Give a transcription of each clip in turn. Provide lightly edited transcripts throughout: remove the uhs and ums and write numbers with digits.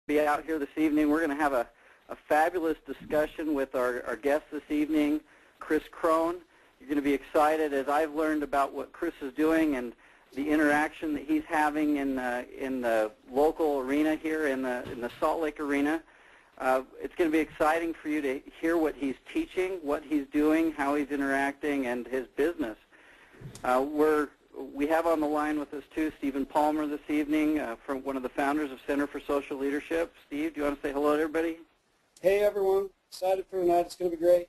be out here this evening. We're going to have a fabulous discussion with our guest this evening, Chris Crone. You're going to be excited as I've learned about what Chris is doing and the interaction that he's having in the local arena here in the Salt Lake arena. It's going to be exciting for you to hear what he's teaching, what he's doing, how he's interacting, and his business. We have on the line with us, too, Stephen Palmer this evening, from one of the founders of Center for Social Leadership. Steve, do you want to say hello to everybody? Hey, everyone. Excited for tonight. It's going to be great.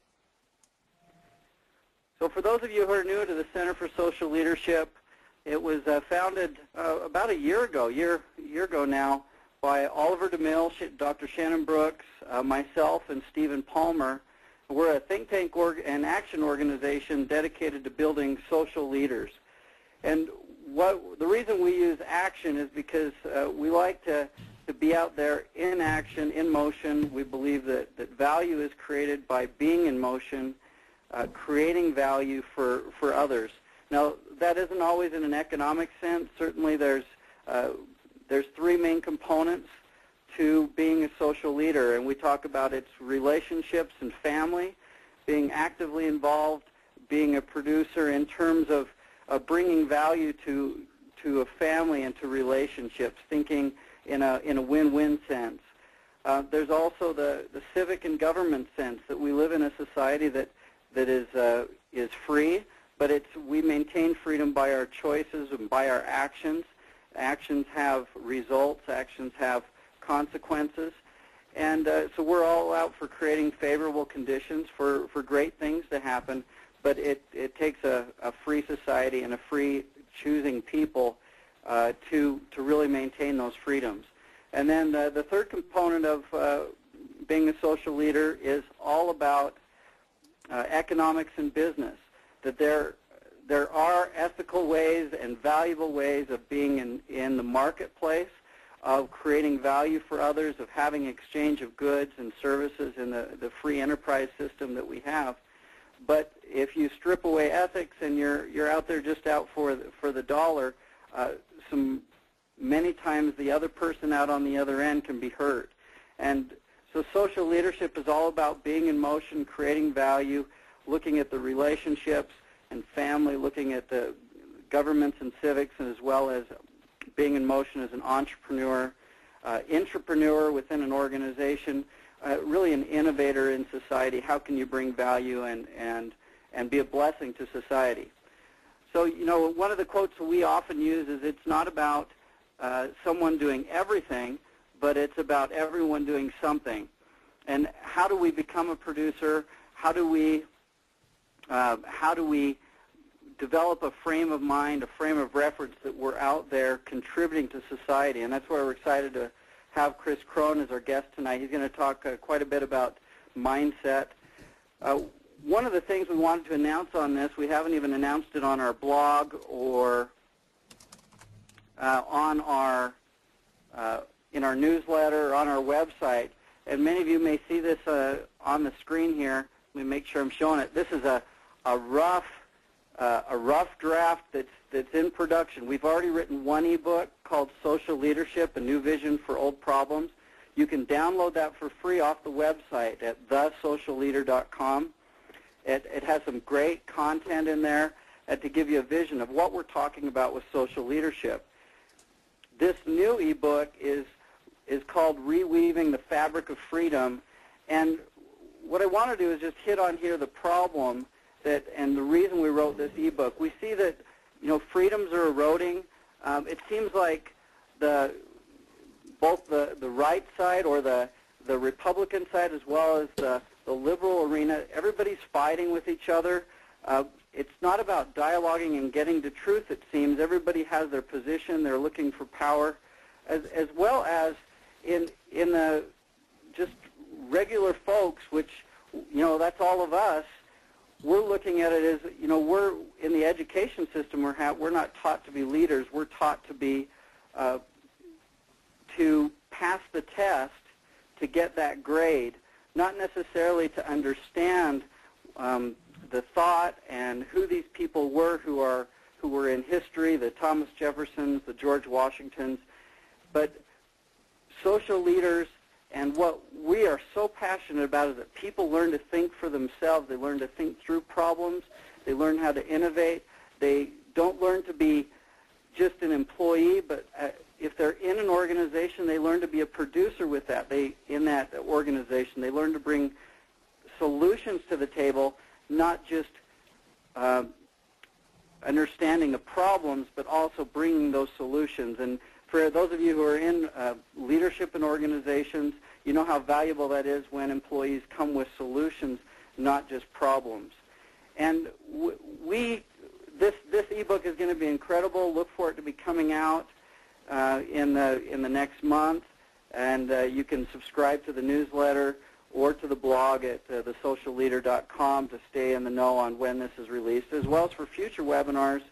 So for those of you who are new to the Center for Social Leadership, it was founded about a year ago now, by Oliver DeMille, Dr. Shannon Brooks, myself, and Stephen Palmer. We're a think tank and action organization dedicated to building social leaders. And the reason we use action is because we like to be out there in action, in motion. We believe that value is created by being in motion, creating value for others. Now, that isn't always in an economic sense. Certainly there's three main components to being a social leader, and we talk about its relationships and family, being actively involved, being a producer in terms of bringing value to a family and to relationships, thinking in a win-win sense. There's also the civic and government sense that we live in a society that is free, but we maintain freedom by our choices and by our actions. Actions have results. Actions have consequences. And so we're all out for creating favorable conditions for great things to happen, but it takes a free society and a free choosing people to really maintain those freedoms. And then the third component of being a social leader is all about economics and business, that there are ethical ways and valuable ways of being in the marketplace, of creating value for others, of having exchange of goods and services in the free enterprise system that we have. But if you strip away ethics and you're out there just out for the dollar, many times the other person out on the other end can be hurt. And so social leadership is all about being in motion, creating value, looking at the relationships and family, looking at the governments and civics, and as well as being in motion as an entrepreneur, intrapreneur within an organization, really an innovator in society. How can you bring value and be a blessing to society? So, one of the quotes that we often use is, it's not about someone doing everything, but it's about everyone doing something. And how do we become a producer? How do we develop a frame of mind, a frame of reference that we're out there contributing to society? And that's why we're excited to have Chris Crone as our guest tonight. He's going to talk quite a bit about mindset. One of the things we wanted to announce on this, we haven't even announced it on our blog or on in our newsletter or on our website, and many of you may see this on the screen here. Let me make sure I'm showing it. This is a rough draft that's in production. We've already written one ebook called Social Leadership, A New Vision for Old Problems. You can download that for free off the website at thesocialleader.com. It has some great content in there to give you a vision of what we're talking about with social leadership. This new ebook is called Reweaving the Fabric of Freedom, and what I want to do is just hit on here the problem and the reason we wrote this ebook. We see that freedoms are eroding. It seems like both the right side or the Republican side as well as the liberal arena, everybody's fighting with each other. It's not about dialoguing and getting to truth, it seems. Everybody has their position. They're looking for power, as well as in the just regular folks, which, that's all of us. We're looking at it as, we're in the education system. We're not taught to be leaders. We're taught to be to pass the test to get that grade, not necessarily to understand the thought and who these people were who were in history, the Thomas Jeffersons, the George Washingtons. But social leaders, and what we are so passionate about is that people learn to think for themselves. They learn to think through problems. They learn how to innovate. They don't learn to be just an employee, but if they're in an organization, they learn to be a producer with that. In that organization, they learn to bring solutions to the table, not just understanding the problems, but also bringing those solutions. And for those of you who are in leadership in organizations, you know how valuable that is when employees come with solutions, not just problems. And this ebook is going to be incredible. Look for it to be coming out in the next month, and you can subscribe to the newsletter or to the blog at thesocialleader.com to stay in the know on when this is released, as well as for future webinars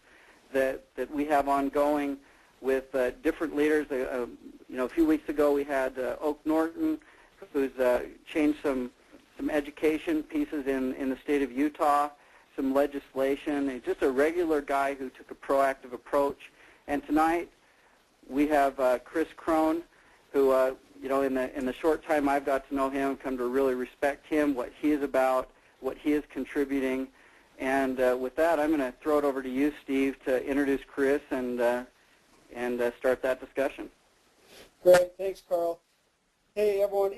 that we have ongoing with different leaders. A few weeks ago we had Oak Norton, who's changed some education pieces in the state of Utah, some legislation. He's just a regular guy who took a proactive approach. And tonight we have Chris Crone, who in the short time I've got to know him, come to really respect him, what he is about, what he is contributing. And with that, I'm going to throw it over to you, Steve, to introduce Chris and start that discussion. Great, thanks, Carl. Hey, everyone.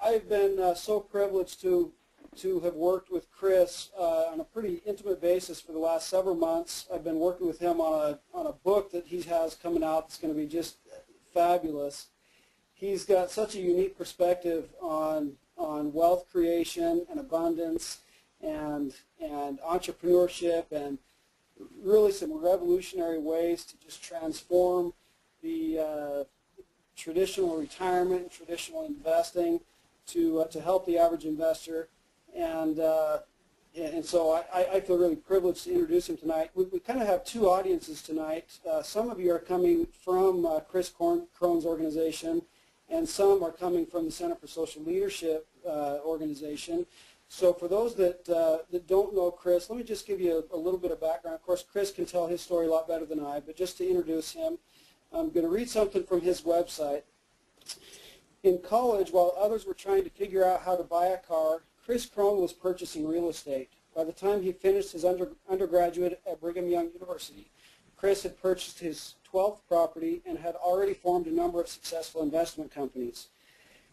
I've been so privileged to have worked with Chris on a pretty intimate basis for the last several months. I've been working with him on a book that he has coming out that's going to be just fabulous. He's got such a unique perspective on wealth creation and abundance and entrepreneurship, and really some revolutionary ways to just transform the traditional retirement and traditional investing to help the average investor. And so I feel really privileged to introduce him tonight. We kind of have two audiences tonight. Some of you are coming from Chris Crone's organization, and some are coming from the Center for Social Leadership organization. So for those that don't know Chris, let me just give you a little bit of background. Of course, Chris can tell his story a lot better than I, but just to introduce him, I'm going to read something from his website. In college, while others were trying to figure out how to buy a car, Chris Crone was purchasing real estate. By the time he finished his undergraduate at Brigham Young University, Chris had purchased his 12th property and had already formed a number of successful investment companies.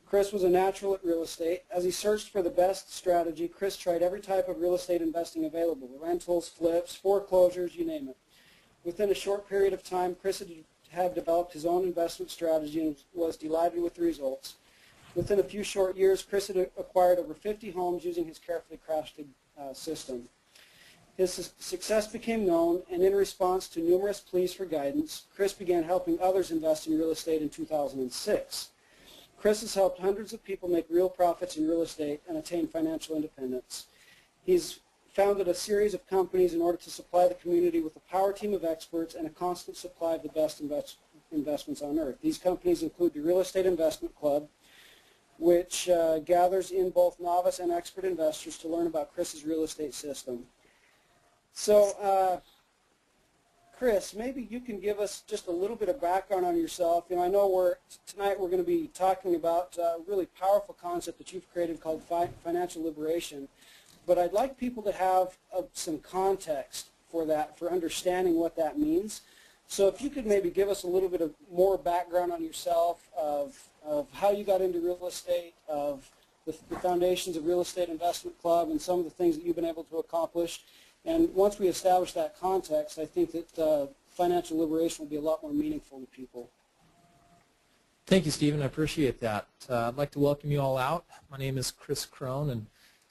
Chris was a natural at real estate. As he searched for the best strategy, Chris tried every type of real estate investing available: rentals, flips, foreclosures, you name it. Within a short period of time, Chris had developed his own investment strategy and was delighted with the results. Within a few short years, Chris had acquired over 50 homes using his carefully crafted system. His success became known, and in response to numerous pleas for guidance, Chris began helping others invest in real estate in 2006. Chris has helped hundreds of people make real profits in real estate and attain financial independence. He's founded a series of companies in order to supply the community with a power team of experts and a constant supply of the best investments on earth. These companies include the Real Estate Investment Club, which gathers in both novice and expert investors to learn about Chris's real estate system. So, Chris, maybe you can give us just a little bit of background on yourself. I know tonight we're going to be talking about a really powerful concept that you've created called financial liberation. But I'd like people to have some context for that, for understanding what that means. So if you could maybe give us a little bit of more background on yourself, of how you got into real estate, of the foundations of Real Estate Investment Club, and some of the things that you've been able to accomplish. And once we establish that context, I think that financial liberation will be a lot more meaningful to people. Thank you, Stephen. I appreciate that. I'd like to welcome you all out. My name is Chris Crone, and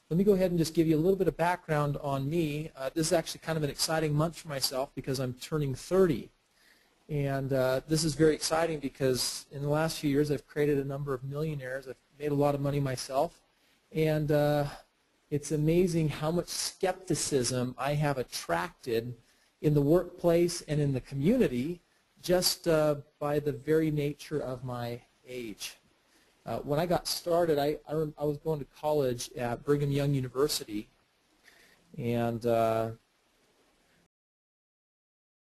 let me go ahead and just give you a little bit of background on me. This is actually kind of an exciting month for myself because I'm turning 30. And this is very exciting because in the last few years I've created a number of millionaires. I've made a lot of money myself. And it's amazing how much skepticism I have attracted in the workplace and in the community just by the very nature of my age. When I got started, I was going to college at Brigham Young University, and